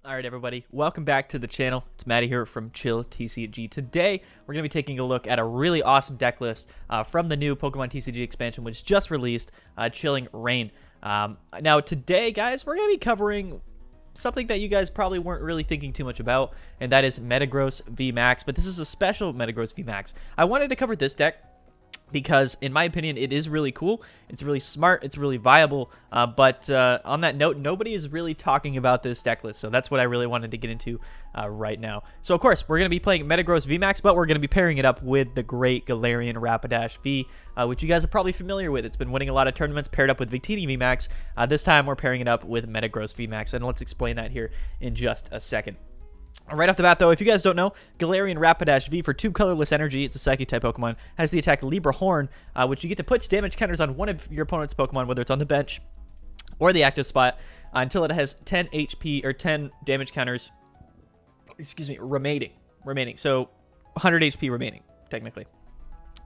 Alright everybody, welcome back to the channel. It's Matty here from Chill TCG. Today, we're going to be taking a look at a really awesome deck list from the new Pokémon TCG Expansion, which just released, Chilling Reign. Now today, guys, we're going to be covering something that you guys probably weren't really thinking too much about, and that is Metagross VMAX, but this is a special Metagross VMAX. I wanted to cover this deck because, in my opinion, it is really cool. It's really smart. It's really viable. But on that note, nobody is really talking about this deck list. So that's what I really wanted to get into right now. So, of course, we're going to be playing Metagross VMAX, but we're going to be pairing it up with the great Galarian Rapidash V, which you guys are probably familiar with. It's been winning a lot of tournaments, paired up with Victini VMAX. This time, we're pairing it up with Metagross VMAX, and let's explain that here in just a second. Right off the bat, though, if you guys don't know, Galarian Rapidash V for 2 colorless energy, it's a Psychic-type Pokemon, has the attack Libra Horn, which you get to put damage counters on one of your opponent's Pokemon, whether it's on the bench or the active spot, until it has 10 HP or 10 damage counters, remaining. So 100 HP remaining, technically.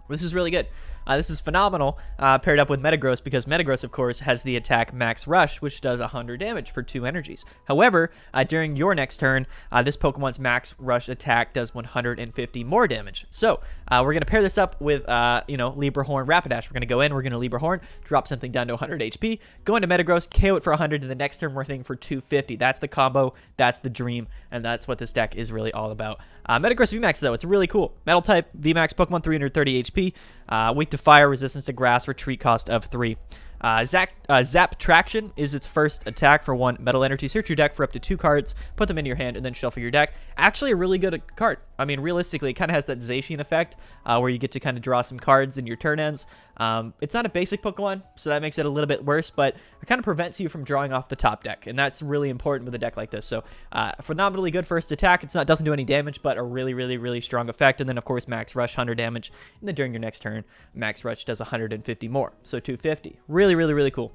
This is really good. This is phenomenal paired up with Metagross, because Metagross, of course, has the attack Max Rush, which does 100 damage for 2 energies. However, during your next turn, this Pokemon's Max Rush attack does 150 more damage. So we're going to pair this up with, Libra Horn Rapidash. We're going to go in, we're going to Libra Horn, drop something down to 100 HP, go into Metagross, KO it for 100, and the next turn we're hitting for 250. That's the combo, that's the dream, and that's what this deck is really all about. Metagross VMAX, though, it's really cool. Metal-type VMAX Pokemon, 330 HP. Weak to fire, resistance to grass, retreat cost of 3. Zap Traction is its first attack for 1 metal energy. Search your deck for up to 2 cards, put them into your hand, and then shuffle your deck. Actually, a really good card. I mean, realistically, it kind of has that Zacian effect where you get to kind of draw some cards in your turn ends. It's not a basic Pokemon, so that makes it a little bit worse, but it kind of prevents you from drawing off the top deck, and that's really important with a deck like this. So, phenomenally good first attack. It doesn't do any damage, but a really, really, really strong effect. And then, of course, Max Rush, 100 damage. And then during your next turn, Max Rush does 150 more, so 250. Really, really, really cool.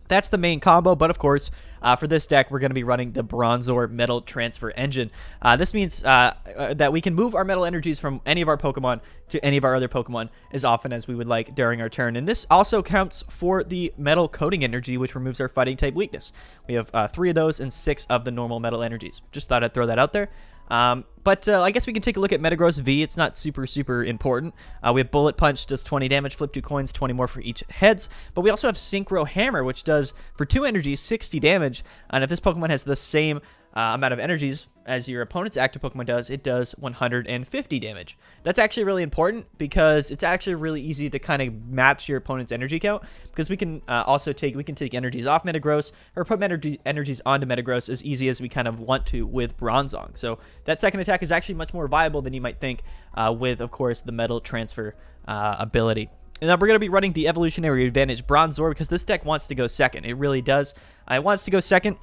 That's the main combo, but of course, for this deck, we're going to be running the Bronzor Metal Transfer Engine. This means that we can move our metal energies from any of our Pokemon to any of our other Pokemon as often as we would like during our turn. And this also counts for the Metal Coating Energy, which removes our Fighting type weakness. We have 3 of those and 6 of the normal metal energies. Just thought I'd throw that out there. But I guess we can take a look at Metagross V. It's not super important. We have Bullet Punch, does 20 damage, flip 2 coins, 20 more for each heads. But we also have Synchro Hammer, which does, for 2 energies, 60 damage. And if this Pokemon has the same amount of energies as your opponent's active Pokemon does, it does 150 damage. That's actually really important, because it's actually really easy to kind of match your opponent's energy count, because we can also take energies off Metagross or put energies onto Metagross as easy as we kind of want to with Bronzong. So that second attack is actually much more viable than you might think with, of course, the Metal Transfer ability. And then we're going to be running the Evolutionary Advantage Bronzor, because this deck wants to go second. It really does. It wants to go second,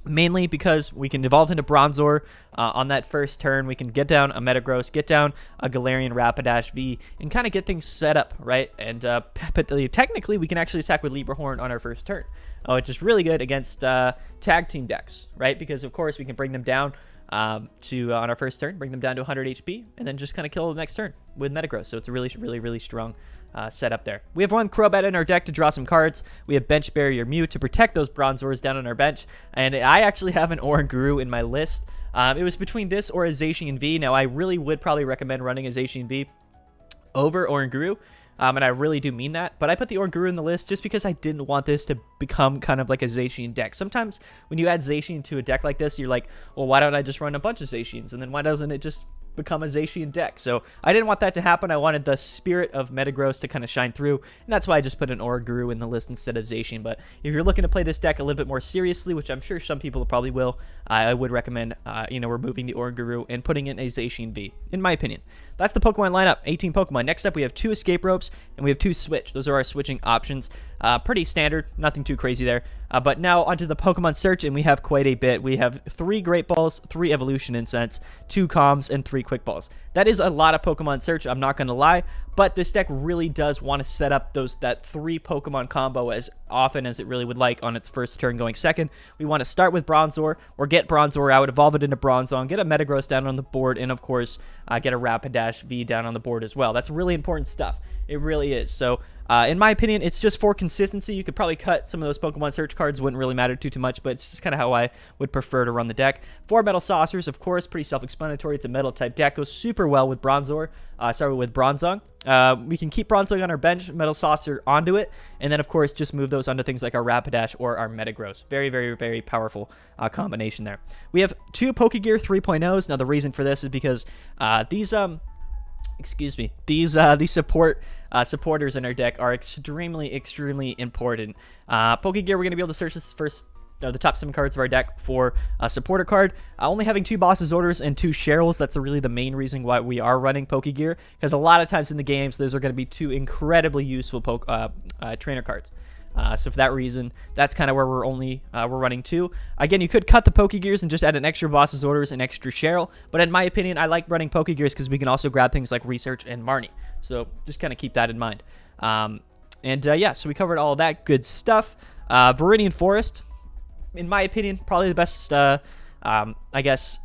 mainly because we can evolve into Bronzor on that first turn. We can get down a Metagross, get down a Galarian Rapidash V, and kind of get things set up, right? And technically, we can actually attack with Libra Horn on our first turn, which is really good against tag team decks, right? Because, of course, we can bring them down on our first turn, bring them down to 100 HP, and then just kind of kill them next turn with Metagross. So it's a really strong setup there. We have 1 Crobat in our deck to draw some cards. We have Bench Barrier Mew to protect those Bronzors down on our bench. And I actually have an Oranguru in my list. It was between this or a Zacian V. Now, I really would probably recommend running a Zacian V over Oranguru. And I really do mean that. But I put the Oranguru in the list just because I didn't want this to become kind of like a Zacian deck. Sometimes when you add Zacian to a deck like this, you're like, well, why don't I just run a bunch of Zacians? And then why doesn't it just become a Zacian deck? So I didn't want that to happen. I wanted the spirit of Metagross to kind of shine through, and that's why I just put an Oranguru in the list instead of Zacian. But if you're looking to play this deck a little bit more seriously, which I'm sure some people probably will, I would recommend removing the Oranguru and putting in a Zacian V, in my opinion. That's the Pokemon lineup, 18 Pokemon. Next up, we have 2 Escape Ropes, and we have 2 Switch. Those are our switching options. Pretty standard, nothing too crazy there. But now onto the Pokemon Search, and we have quite a bit. We have 3 Great Balls, 3 Evolution Incense, 2 Calms, and 3 Quick Balls. That is a lot of Pokemon Search, I'm not going to lie, but this deck really does want to set up that 3 Pokemon combo as often as it really would like on its first turn going second. We want to start with Bronzor or get Bronzor out, evolve it into Bronzong, get a Metagross down on the board, and of course get a Rapidash V down on the board as well. That's really important stuff. It really is. So in my opinion, it's just for consistency. You could probably cut some of those Pokemon search cards, wouldn't really matter too much, but it's just kind of how I would prefer to run the deck. 4 Metal Saucers, of course, pretty self-explanatory. It's a metal type deck, goes super well with Bronzor. With Bronzong. We can keep Bronzong on our bench, Metal Saucer onto it, and then of course just move those onto things like our Rapidash or our Metagross. Very, very, very powerful combination there. We have 2 Pokégear 3.0s. Now the reason for this is because these supporters in our deck are extremely important. Pokégear, we're going to be able to search this first the top 7 cards of our deck for a supporter card. Only having 2 Boss's Orders and 2 Cheryls, that's really the main reason why we are running Pokégear, because a lot of times in the games, those are going to be 2 incredibly useful trainer cards. So for that reason, that's kind of where we're running 2. Again, you could cut the Pokégears and just add an extra Boss's Orders and extra Cheryl, but in my opinion, I like running Pokégears because we can also grab things like Research and Marnie. So just kind of keep that in mind. Yeah, so we covered all of that good stuff. Viridian Forest, in my opinion, probably the best, I guess,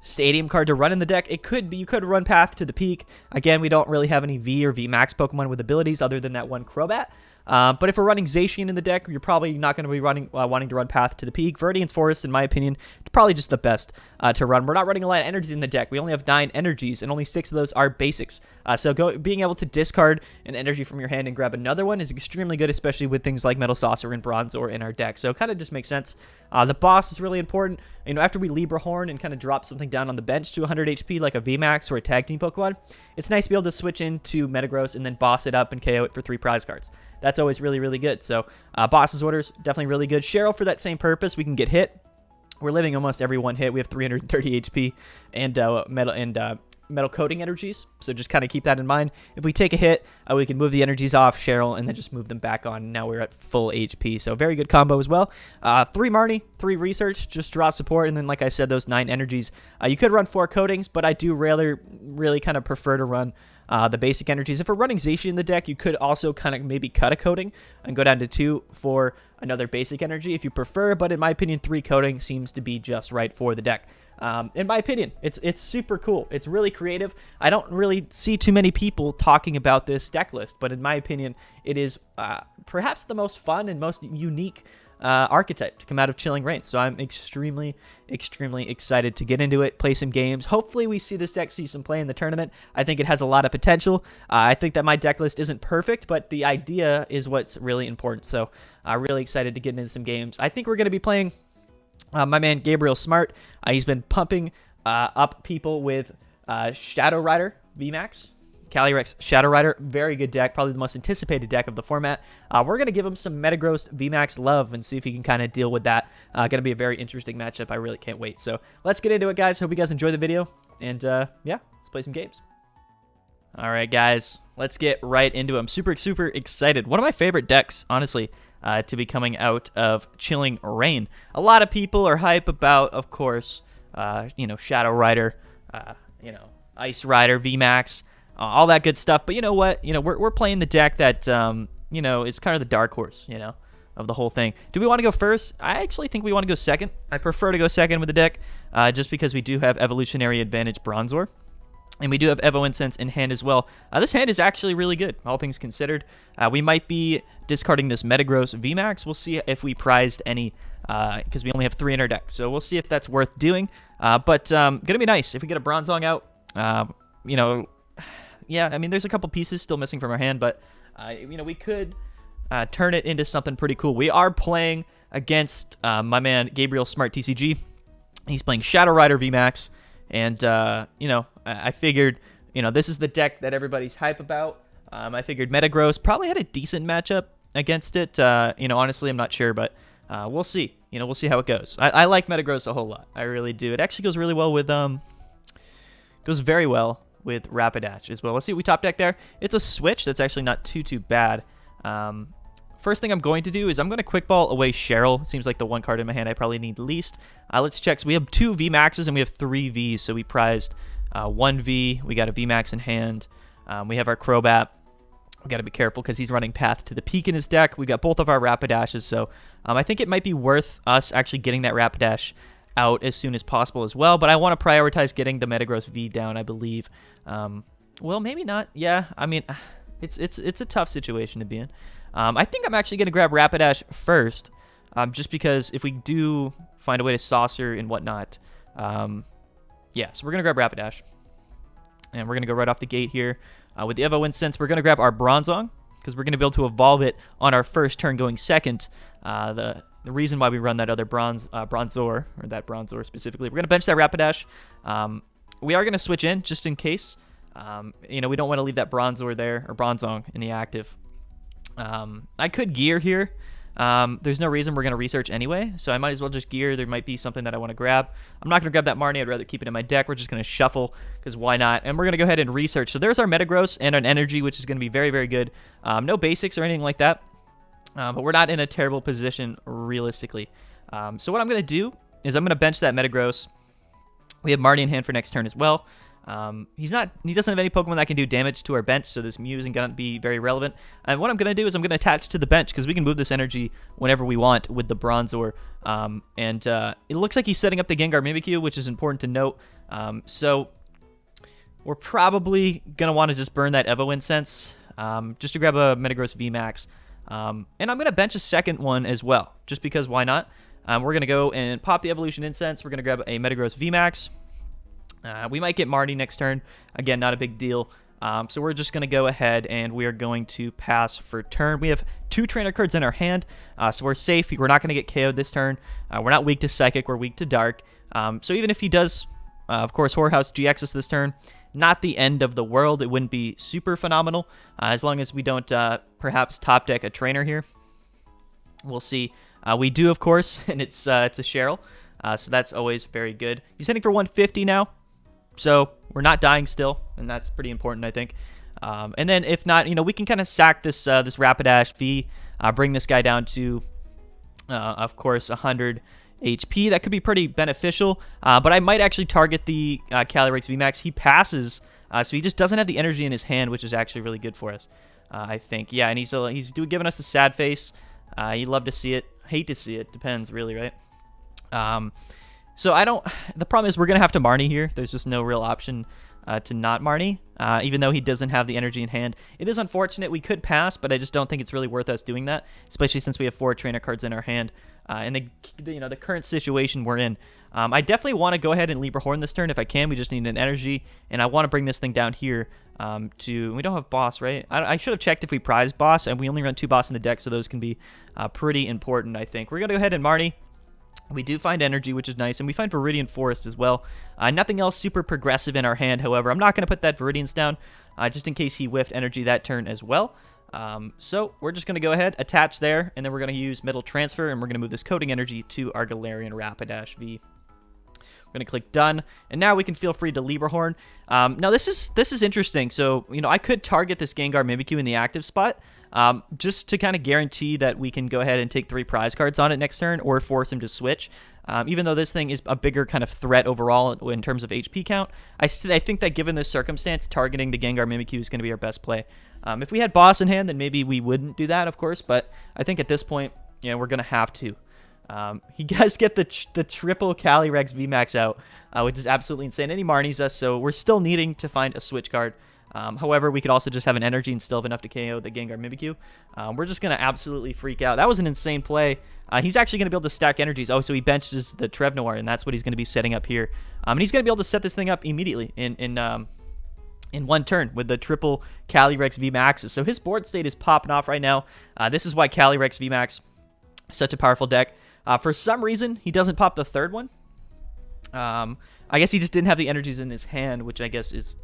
stadium card to run in the deck. It could be, you could run Path to the Peak. Again, we don't really have any V or VMAX Pokemon with abilities other than that one Crobat. But if we're running Zacian in the deck, you're probably not going to be wanting to run Path to the Peak. Viridian Forest, in my opinion, is probably just the best to run. We're not running a lot of energies in the deck. We only have 9 energies, and only 6 of those are basics. So being able to discard an energy from your hand and grab another one is extremely good, especially with things like Metal Saucer and Bronzor in our deck. So it kind of just makes sense. The boss is really important. You know, after we Libra Horn and kind of drop something down on the bench to 100 HP like a VMAX or a Tag Team Pokemon, it's nice to be able to switch into Metagross and then boss it up and KO it for 3 prize cards. That's always really good. So Boss's Orders, definitely really good. Cheryl, for that same purpose, we can get hit. We're living almost every one hit. We have 330 HP and metal coating energies, so just kind of keep that in mind. If we take a hit, we can move the energies off Cheryl and then just move them back on. Now we're at full HP, so very good combo as well. 3 Marnie, 3 Research, just draw support, and then like I said, those 9 energies. You could run 4 coatings, but I do really kind of prefer to run the basic energies. If we're running Zacian in the deck, you could also kind of maybe cut a coating and go down to 2 for another basic energy if you prefer, but in my opinion, 3 coating seems to be just right for the deck. In my opinion, it's super cool. It's really creative. I don't really see too many people talking about this deck list, but in my opinion, it is perhaps the most fun and most unique archetype to come out of Chilling Reign. So I'm extremely excited to get into it, play some games. Hopefully we see this deck see some play in the tournament. I think it has a lot of potential. I think that my deck list isn't perfect, but the idea is what's really important. So I'm really excited to get into some games. I think we're going to be playing my man Gabriel Smart. He's been pumping up people with Shadow Rider VMAX. Calyrex Shadow Rider, very good deck, probably the most anticipated deck of the format. We're going to give him some Metagross VMAX love and see if he can kind of deal with that. Going to be a very interesting matchup. I really can't wait. So let's get into it, guys. Hope you guys enjoy the video. And yeah, let's play some games. All right, guys, let's get right into it. I'm super excited. One of my favorite decks, honestly, to be coming out of Chilling Reign. A lot of people are hype about, of course, Shadow Rider, Ice Rider, VMAX, all that good stuff. But you know what? We're playing the deck that, is kind of the dark horse, of the whole thing. Do we want to go first? I actually think we want to go second. I prefer to go second with the deck, just because we do have Evolutionary Advantage Bronzor. And we do have Evo Incense in hand as well. This hand is actually really good, all things considered. We might be discarding this Metagross VMAX. We'll see if we prized any, because we only have 3 in our deck. So we'll see if that's worth doing. But going to be nice if we get a Bronzong out. Yeah, I mean, there's a couple pieces still missing from our hand, but, we could turn it into something pretty cool. We are playing against my man Gabriel Smart TCG. He's playing Shadow Rider VMAX. And, I figured, this is the deck that everybody's hype about. I figured Metagross probably had a decent matchup against it. Honestly, I'm not sure, but we'll see. We'll see how it goes. I like Metagross a whole lot. I really do. It actually goes really well with, goes very well with Rapidash as well. Let's see what we top deck there. It's a switch. That's actually not too bad. First thing I'm going to do is I'm going to quick ball away Cheryl. Seems like the one card in my hand I probably need least. Let's check. So we have 2 VMAXs and we have 3 Vs. So we prized 1 V. We got a VMAX in hand. We have our Crobat. We got to be careful because he's running Path to the Peak in his deck. We got both of our Rapidashes, so I think it might be worth us actually getting that Rapidash out as soon as possible as well. But I want to prioritize getting the Metagross V down, I believe. Well, maybe not. Yeah, I mean, it's a tough situation to be in. I think I'm actually going to grab Rapidash first, just because if we do find a way to saucer and whatnot, yeah, so we're going to grab Rapidash. And we're going to go right off the gate here. With the Evo Incense, we're going to grab our Bronzong, because we're going to be able to evolve it on our first turn going second. The reason why we run that other Bronzor, or that Bronzor specifically, we're going to bench that Rapidash. We are going to switch in, just in case. We don't want to leave that Bronzor there, or Bronzong, in the active. I could gear here. There's no reason we're going to research anyway, so I might as well just gear. There might be something that I want to grab. I'm not going to grab that Marnie. I'd rather keep it in my deck. We're just going to shuffle, because why not? And we're going to go ahead and research. So there's our Metagross and an Energy, which is going to be very, very good. No basics or anything like that, but we're not in a terrible position realistically. So what I'm going to do is I'm going to bench that Metagross. We have Marnie in hand for next turn as well. He doesn't have any Pokemon that can do damage to our bench, so this Mew isn't going to be very relevant. And what I'm going to do is I'm going to attach to the bench, because we can move this energy whenever we want with the Bronzor. It looks like he's setting up the Gengar Mimikyu, which is important to note. So we're probably going to want to just burn that Evo Incense, just to grab a Metagross VMAX. And I'm going to bench a second one as well, just because why not? We're going to go and pop the Evolution Incense. We're going to grab a Metagross VMAX. We might get Marty next turn. Again, not a big deal. So we're just going to go ahead and we are going to pass for turn. We have 2 trainer cards in our hand, so we're safe. We're not going to get KO'd this turn. We're not weak to Psychic. We're weak to Dark. So even if he does, of course, Whorehouse GX us this turn, not the end of the world. It wouldn't be super phenomenal, as long as we don't perhaps top deck a trainer here. We'll see. We do, of course, and it's a Cheryl, so that's always very good. He's hitting for 150 now. So we're not dying still, and that's pretty important, I think. And then if not, we can kind of sack this this Rapidash V, bring this guy down to, of course, 100 HP. That could be pretty beneficial, but I might actually target the Galarian VMAX. He passes, so he just doesn't have the energy in his hand, which is actually really good for us, I think. Yeah, and he's giving us the sad face. You'd love to see it. Hate to see it. Depends, really, right? So the problem is we're going to have to Marnie here. There's just no real option to not Marnie, even though he doesn't have the energy in hand. It is unfortunate. We could pass, but I just don't think it's really worth us doing that, especially since we have 4 trainer cards in our hand. And the current situation we're in. I definitely want to go ahead and Libra Horn this turn if I can. We just need an energy, and I want to bring this thing down here we don't have boss, right? I should have checked if we prize boss, and we only run 2 boss in the deck, so those can be pretty important, I think. We're going to go ahead and Marnie. We do find energy, which is nice, and we find Viridian Forest as well. Nothing else super progressive in our hand, however. I'm not going to put that Viridians down, just in case he whiffed energy that turn as well. So we're just going to go ahead, attach there, and then we're going to use Metal Transfer, and we're going to move this Coding Energy to our Galarian Rapidash V. We're going to click Done, and now we can feel free to Libra Horn. Now this is interesting. So, I could target this Gengar Mimikyu in the active spot, just to kind of guarantee that we can go ahead and take 3 prize cards on it next turn, or force him to switch. Even though this thing is a bigger kind of threat overall in terms of HP count, I think that given this circumstance, targeting the Gengar Mimikyu is going to be our best play. If we had boss in hand, then maybe we wouldn't do that, of course, but I think at this point, we're going to have to. He does get the triple Galarian VMAX out, which is absolutely insane, and he Marnies us, so we're still needing to find a switch card. However, we could also just have an energy and still have enough to KO the Gengar Mimikyu. We're just going to absolutely freak out. That was an insane play. He's actually going to be able to stack energies. Oh, so he benches the Trevnoir, and that's what he's going to be setting up here. And he's going to be able to set this thing up immediately in one turn with the triple Galarian VMAXs. So his board state is popping off right now. This is why Galarian VMAX is such a powerful deck. For some reason, he doesn't pop the third one. I guess he just didn't have the energies in his hand, which I guess is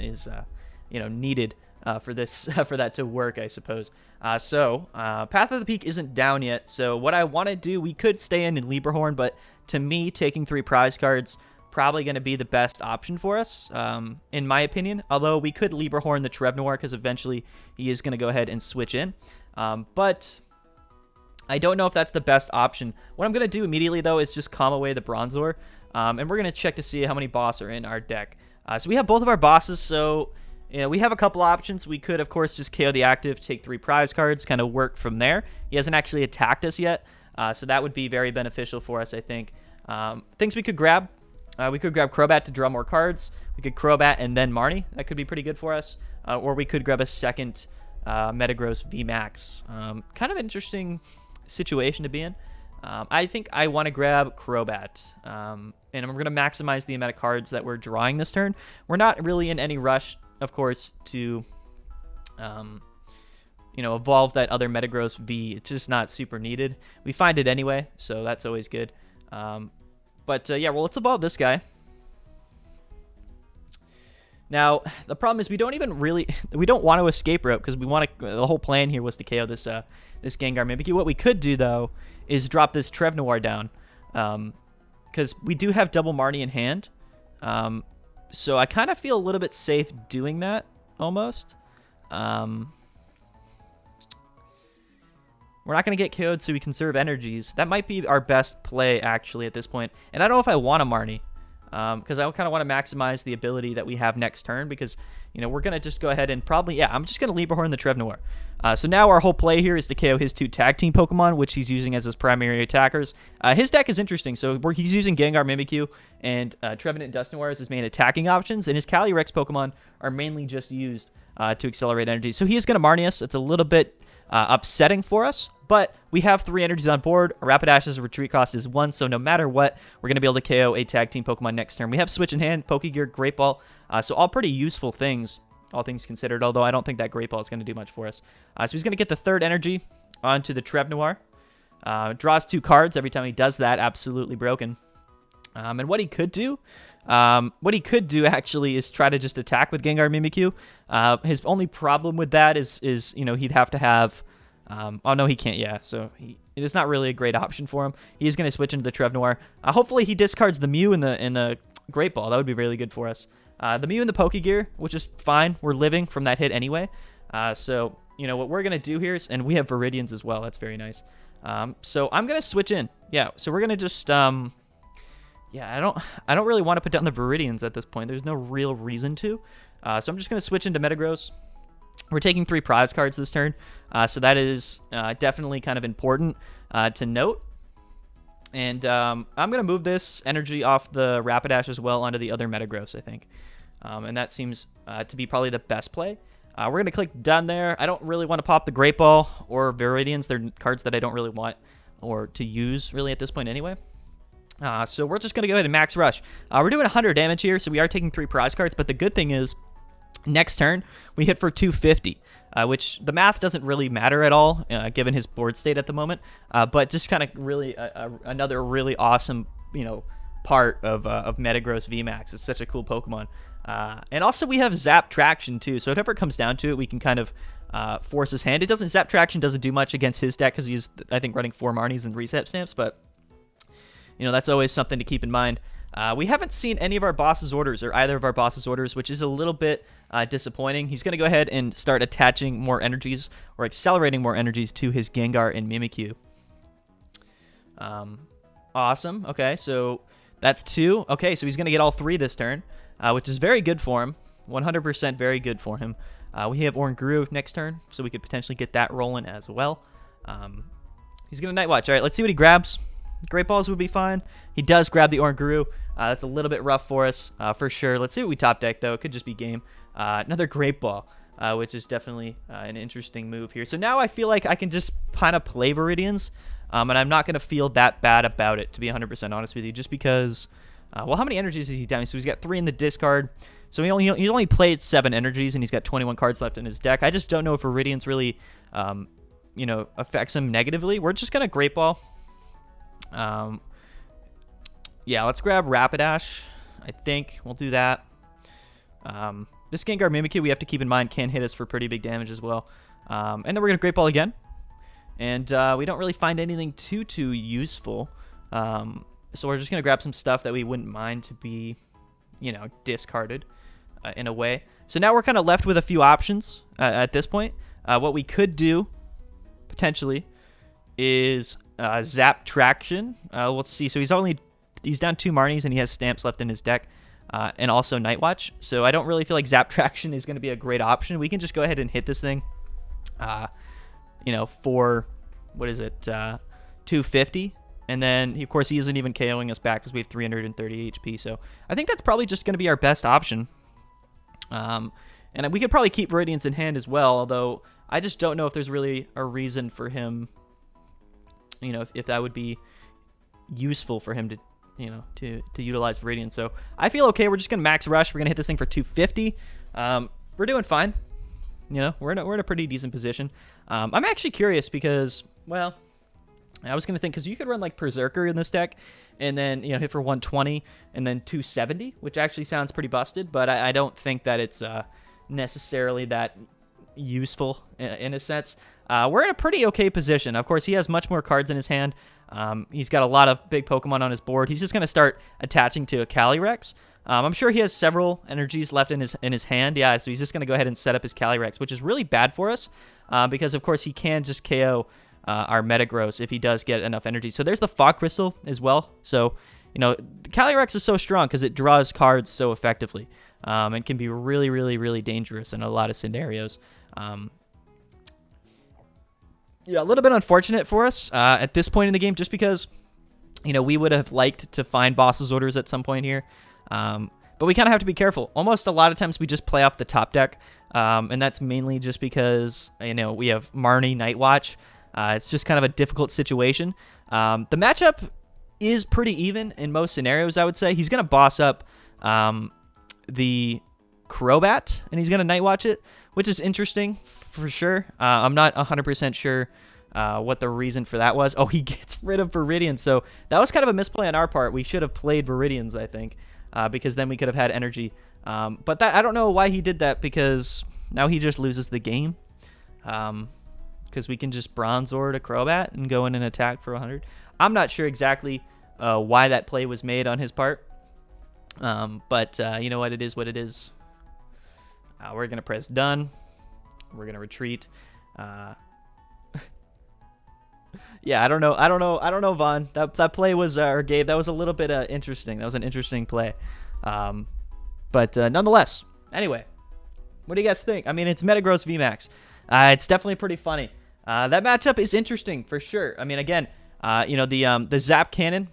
needed for that to work, I suppose. Path of the Peak isn't down yet, so what I want to do, we could stay in and Libra Horn, but to me, taking 3 prize cards probably going to be the best option for us, in my opinion. Although we could Libra Horn the Trevnoir, because eventually he is going to go ahead and switch in. But I don't know if that's the best option. What I'm going to do immediately, though, is just calm away the Bronzor, and we're going to check to see how many bosses are in our deck. So we have both of our bosses, so you know, we have a couple options. We could, of course, just KO the active, take 3 prize cards, kind of work from there. He hasn't actually attacked us yet, so that would be very beneficial for us, I think. Things we could grab. We could grab Crobat to draw more cards. We could Crobat and then Marnie. That could be pretty good for us. Or we could grab a second Metagross VMAX. Kind of interesting situation to be in. I think I want to grab Crobat. And I'm going to maximize the amount of cards that we're drawing this turn. We're not really in any rush, of course, to you know, evolve that other Metagross V. It's just not super needed. We find it anyway, so that's always good. Yeah, well, let's evolve this guy. Now, the problem is we don't want to Escape Rope because the whole plan here was to KO this Gengar Mimikyu. What we could do, though, is drop this Trevnoir down because we do have double Marnie in hand. So I kind of feel a little bit safe doing that, almost. We're not going to get KO'd, so we conserve energies. That might be our best play, actually, at this point. And I don't know if I want a Marnie, because I kind of want to maximize the ability that we have next turn, because, you know, we're going to just go ahead and probably, yeah, I'm just going to Lieberhorn the Trevnoir. So now our whole play here is to KO his 2 tag team Pokemon, which he's using as his primary attackers. His deck is interesting. So he's using Gengar, Mimikyu, and Trevenant and Dusknoir as his main attacking options, and his Calyrex Pokemon are mainly just used to accelerate energy. So he is going to Marnie us. It's a little bit upsetting for us, but we have 3 energies on board. Rapidash's retreat cost is 1, so no matter what, we're going to be able to KO a tag team Pokemon next turn. We have Switch in hand, Pokégear, Great Ball, so all pretty useful things, all things considered, although I don't think that Great Ball is going to do much for us. So he's going to get the 3rd energy onto the Trevnoir. Draws 2 cards every time he does that, absolutely broken. And what he could do actually is try to just attack with Gengar Mimikyu. His only problem with that is you know, he'd have to have oh no, he can't. Yeah, so it's not really a great option for him. He's going to switch into the Trevnoir. Hopefully he discards the Mew in the Great Ball. That would be really good for us. The Mew and the Pokégear, which is fine. We're living from that hit anyway. So you know what we're going to do here is, and we have Viridians as well. That's very nice. So I'm going to switch in. Yeah, so we're going to just yeah, I don't really want to put down the Viridians at this point. There's no real reason to. So I'm just going to switch into Metagross. We're taking 3 prize cards this turn, so that is definitely kind of important to note. And I'm going to move this energy off the Rapidash as well onto the other Metagross, I think. And that seems to be probably the best play. We're going to click done there. I don't really want to pop the Great Ball or Viridians. They're cards that I don't really want or to use really at this point anyway. So we're just going to go ahead and max rush. We're doing 100 damage here, so we are taking 3 prize cards, but the good thing is next turn, we hit for 250, which the math doesn't really matter at all, given his board state at the moment. But just kind of really another really awesome, you know, part of Metagross VMAX. It's such a cool Pokemon. And also we have Zap Traction too, so if it ever comes down to it, we can kind of force his hand. Zap Traction doesn't do much against his deck because he's, I think, running 4 Marnies and reset stamps, but you know, that's always something to keep in mind. We haven't seen any of our boss's orders or either of our boss's orders, which is a little bit disappointing. He's going to go ahead and start attaching more energies or accelerating more energies to his Gengar and Mimikyu. Awesome. Okay, so that's 2. Okay, so he's going to get all 3 this turn, which is very good for him. 100% very good for him. We have Oranguru next turn, so we could potentially get that rolling as well. He's going to Night Watch. All right, let's see what he grabs. Great Balls would be fine. He does grab the Oranguru. That's a little bit rough for us, for sure. Let's see what we top deck, though. It could just be game. Another Great Ball, which is definitely an interesting move here. So now I feel like I can just kind of play Viridians, and I'm not going to feel that bad about it, to be 100% honest with you, just because, well, how many energies is he down? So he's got 3 in the discard. So he only played 7 energies, and he's got 21 cards left in his deck. I just don't know if Viridians really, you know, affects him negatively. We're just going to Great Ball. Yeah, let's grab Rapidash. I think we'll do that. This Gengar Mimikyu, we have to keep in mind, can hit us for pretty big damage as well. And then we're going to Great Ball again. And we don't really find anything too useful. So we're just going to grab some stuff that we wouldn't mind to be, you know, discarded in a way. So now we're kind of left with a few options at this point. What we could do, potentially, is Zap Traction. Let's see. So he's down 2 Marnies and he has stamps left in his deck. and also Night Watch. So I don't really feel like Zap Traction is going to be a great option. We can just go ahead and hit this thing, for, what is it, 250. And then, of course, he isn't even KOing us back because we have 330 HP. So I think that's probably just going to be our best option. And we could probably keep Viridians in hand as well, although I just don't know if there's really a reason for him, if that would be useful for him to utilize Viridian. So I feel okay. We're just going to max rush. We're going to hit this thing for 250. We're doing fine. We're in a pretty decent position. I'm actually curious because, well, I was going to think, because you could run like Berserker in this deck and then, hit for 120 and then 270, which actually sounds pretty busted, but I don't think that it's necessarily that useful in a sense. We're in a pretty okay position. Of course, he has much more cards in his hand. He's got a lot of big Pokemon on his board. He's just going to start attaching to a Calyrex. I'm sure he has several energies left in his hand. Yeah, so he's just going to go ahead and set up his Calyrex, which is really bad for us because, of course, he can just KO our Metagross if he does get enough energy. So there's the Fog Crystal as well. So, the Calyrex is so strong because it draws cards so effectively and can be really, really, really dangerous in a lot of scenarios. Yeah, a little bit unfortunate for us at this point in the game just because, we would have liked to find boss's orders at some point here. But we kind of have to be careful. Almost a lot of times we just play off the top deck, and that's mainly just because, we have Marnie Night Watch. It's just kind of a difficult situation. The matchup is pretty even in most scenarios, I would say. He's going to boss up the Crobat, and he's going to Night Watch it, which is interesting for sure. I'm not 100% sure what the reason for that was. Oh, he gets rid of Viridian, so that was kind of a misplay on our part. We should have played Viridians, I think, because then we could have had energy. But I don't know why he did that, because now he just loses the game. Because we can just Bronzor to Crobat and go in and attack for 100. I'm not sure exactly why that play was made on his part. But you know what? It is what it is. We're going to press done. We're going to retreat. Yeah, I don't know, Vaughn. That play was, or Gabe, that was a little bit interesting. That was an interesting play. But nonetheless, anyway, what do you guys think? I mean, it's Metagross VMAX. It's definitely pretty funny. That matchup is interesting for sure. I mean, again, the Zap Cannon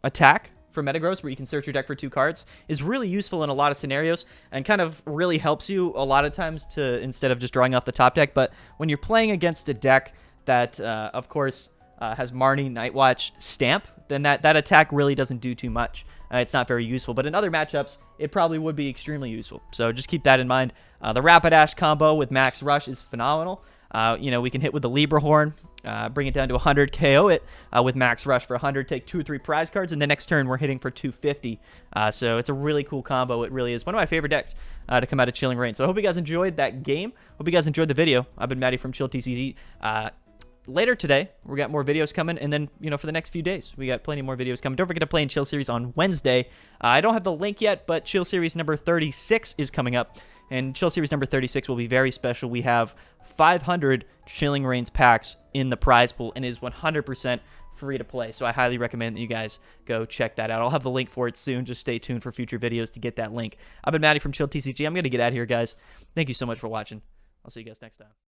attack for Metagross, where you can search your deck for 2 cards, is really useful in a lot of scenarios and kind of really helps you a lot of times to, instead of just drawing off the top deck. But when you're playing against a deck that, of course, has Marnie Night Watch stamp, then that attack really doesn't do too much. It's not very useful. But in other matchups, it probably would be extremely useful. So just keep that in mind. The Rapidash combo with Max Rush is phenomenal. We can hit with the Libra Horn, bring it down to 100, KO it with Max Rush for 100, take 2 or 3 prize cards, and the next turn we're hitting for 250. So it's a really cool combo. It really is one of my favorite decks to come out of Chilling Reign. So I hope you guys enjoyed that game. Hope you guys enjoyed the video. I've been Maddie from Chill TCG. Later today, we got more videos coming, and then, for the next few days, we got plenty more videos coming. Don't forget to play in Chill Series on Wednesday. I don't have the link yet, but Chill Series number 36 is coming up, and Chill Series number 36 will be very special. We have 500 Chilling Reigns packs in the prize pool, and it is 100% free to play, so I highly recommend that you guys go check that out. I'll have the link for it soon. Just stay tuned for future videos to get that link. I've been Maddie from Chill TCG. I'm going to get out of here, guys. Thank you so much for watching. I'll see you guys next time.